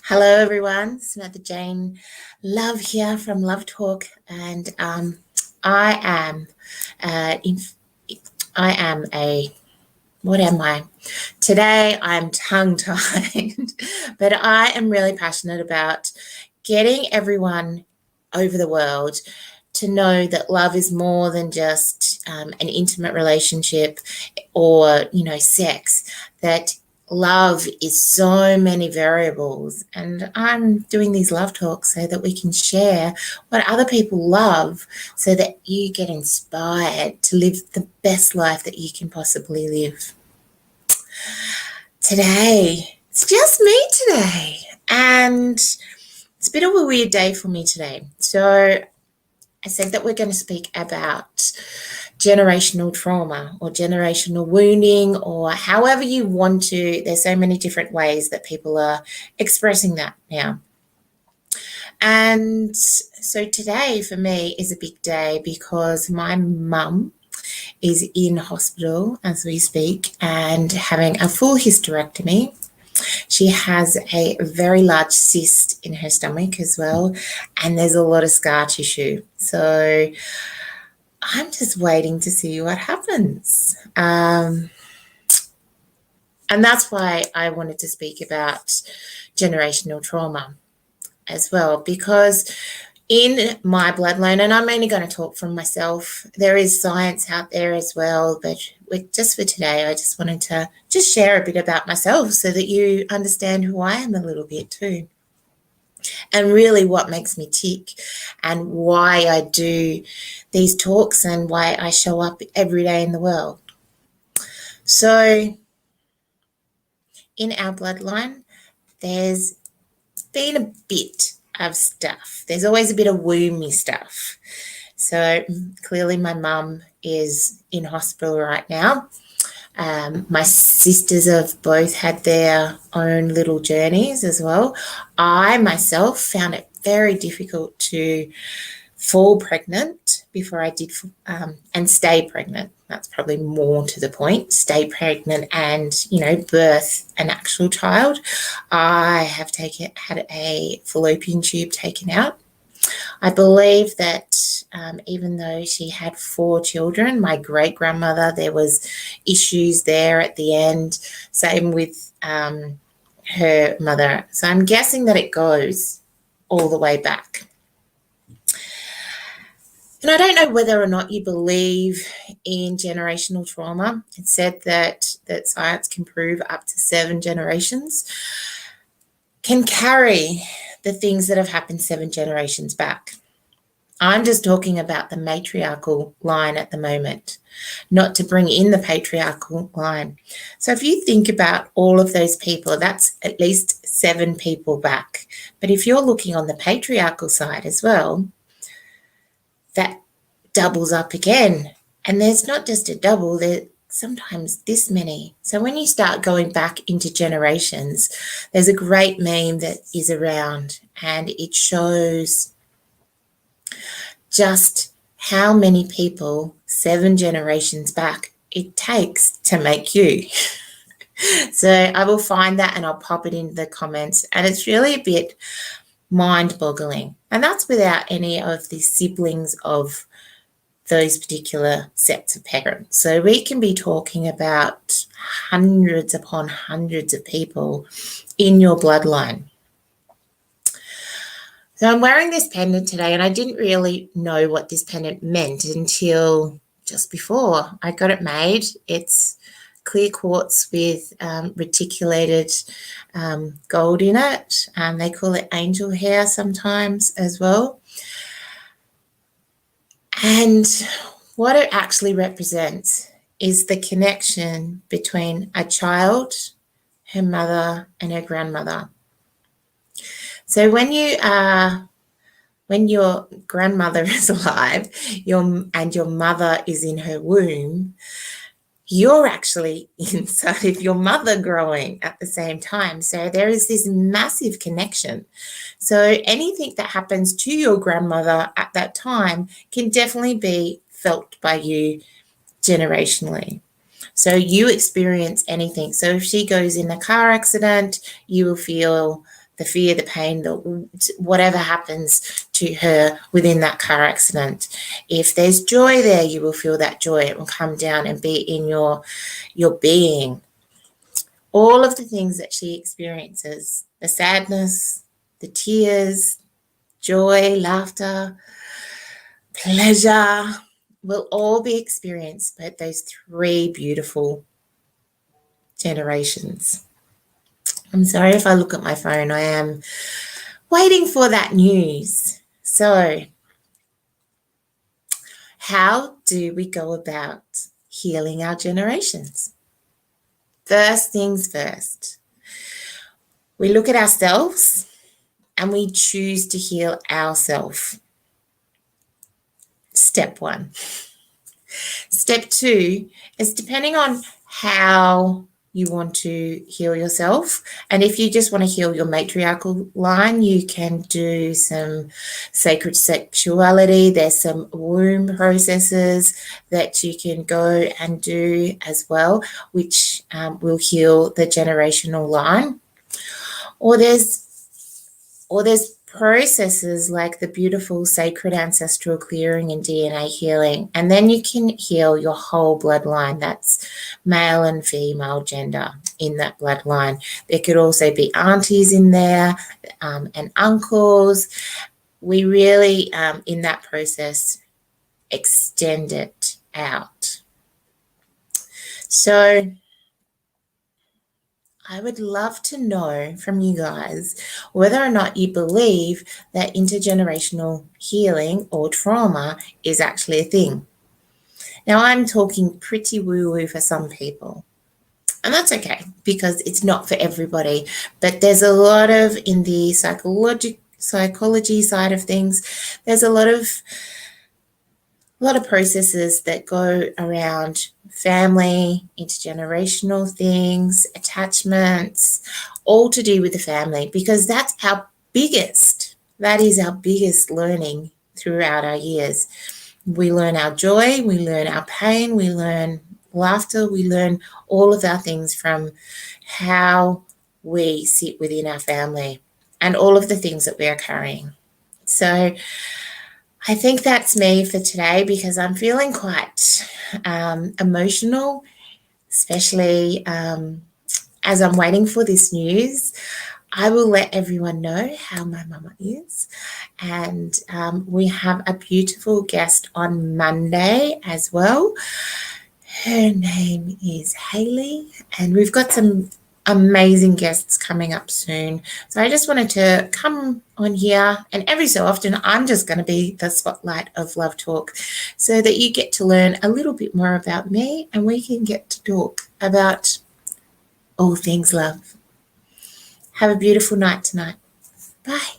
Hello, everyone. Samantha-Jayne, Love here from Love Talk, and I am, uh, in, I am a. What am I? Today, I'm tongue-tied, but I am really passionate about getting everyone over the world to know that love is more than just an intimate relationship or sex. That love is so many variables, and I'm doing these love talks so that we can share what other people love, so that you get inspired to live the best life that you can possibly live. Today, it's just me today, and it's a bit of a weird day for me today. So I said that we're going to speak about generational trauma or generational wounding, or however you want to. There's so many different ways that people are expressing that now. And so today for me is a big day because my mum is in hospital as we speak and having a full hysterectomy. She has a very large cyst in her stomach as well, and there's a lot of scar tissue. So I'm just waiting to see what happens. And that's why I wanted to speak about generational trauma as well, because in my bloodline, and I'm only going to talk from myself, there is science out there as well, but just for today, I just wanted to just share a bit about myself so that you understand who I am a little bit too, and really what makes me tick and why I do these talks and why I show up every day in the world. So in our bloodline, there's been a bit of stuff. There's always a bit of womby stuff. So clearly my mum is in hospital right now. My sisters have both had their own little journeys as well. I myself found it very difficult to fall pregnant before I did, and stay pregnant. That's probably more to the point. Stay pregnant and, birth an actual child. I have had a fallopian tube taken out. I believe that even though she had 4 children, my great-grandmother, there was issues there at the end. Same with her mother. So I'm guessing that it goes all the way back. And I don't know whether or not you believe in generational trauma. It's said that science can prove up to 7 generations can carry the things that have happened 7 generations back. I'm just talking about the matriarchal line at the moment, not to bring in the patriarchal line. So if you think about all of those people, that's at least 7 people back. But if you're looking on the patriarchal side as well, that doubles up again. And there's not just a double, there's sometimes this many. So when you start going back into generations, there's a great meme that is around, and it shows just how many people 7 generations back it takes to make you. So I will find that and I'll pop it in the comments. And it's really a bit mind-boggling. And that's without any of the siblings of those particular sets of parents. So we can be talking about hundreds upon hundreds of people in your bloodline. So I'm wearing this pendant today, and I didn't really know what this pendant meant until just before I got it made. It's clear quartz with reticulated gold in it. They call it angel hair sometimes as well. And what it actually represents is the connection between a child, her mother, and her grandmother. So when your grandmother is alive, and your mother is in her womb, you're actually inside of your mother growing at the same time. So there is this massive connection. So anything that happens to your grandmother at that time can definitely be felt by you generationally. So you experience anything. So if she goes in a car accident, you will feel the fear, the pain, whatever happens to her within that car accident. If there's joy there, you will feel that joy. It will come down and be in your being. All of the things that she experiences, the sadness, the tears, joy, laughter, pleasure, will all be experienced by those 3 beautiful generations. I'm sorry if I look at my phone. I am waiting for that news. So, how do we go about healing our generations? First things first, we look at ourselves and we choose to heal ourselves. Step 1. Step 2 is depending on how you want to heal yourself. And if you just want to heal your matriarchal line, you can do some sacred sexuality. There's some womb processes that you can go and do as well, which will heal the generational line. Or there's processes like the beautiful sacred ancestral clearing and DNA healing. And then you can heal your whole bloodline. That's male and female gender in that bloodline. There could also be aunties in there and uncles. We really, in that process, extend it out. So I would love to know from you guys whether or not you believe that intergenerational healing or trauma is actually a thing. Now, I'm talking pretty woo-woo for some people, and that's okay because it's not for everybody. But there's a lot of, in the psychology side of things, there's a lot of processes that go around family, intergenerational things, attachments, all to do with the family, because that is our biggest learning throughout our years. We learn our joy, we learn our pain, we learn laughter, we learn all of our things from how we sit within our family and all of the things that we are carrying. So I think that's me for today because I'm feeling quite emotional, especially as I'm waiting for this news. I will let everyone know how my mama is. And we have a beautiful guest on Monday as well. Her name is Hayley, and we've got some amazing guests coming up soon. So I just wanted to come on here, and every so often I'm just going to be the spotlight of Love Talk so that you get to learn a little bit more about me and we can get to talk about all things love. Have a beautiful night tonight. Bye.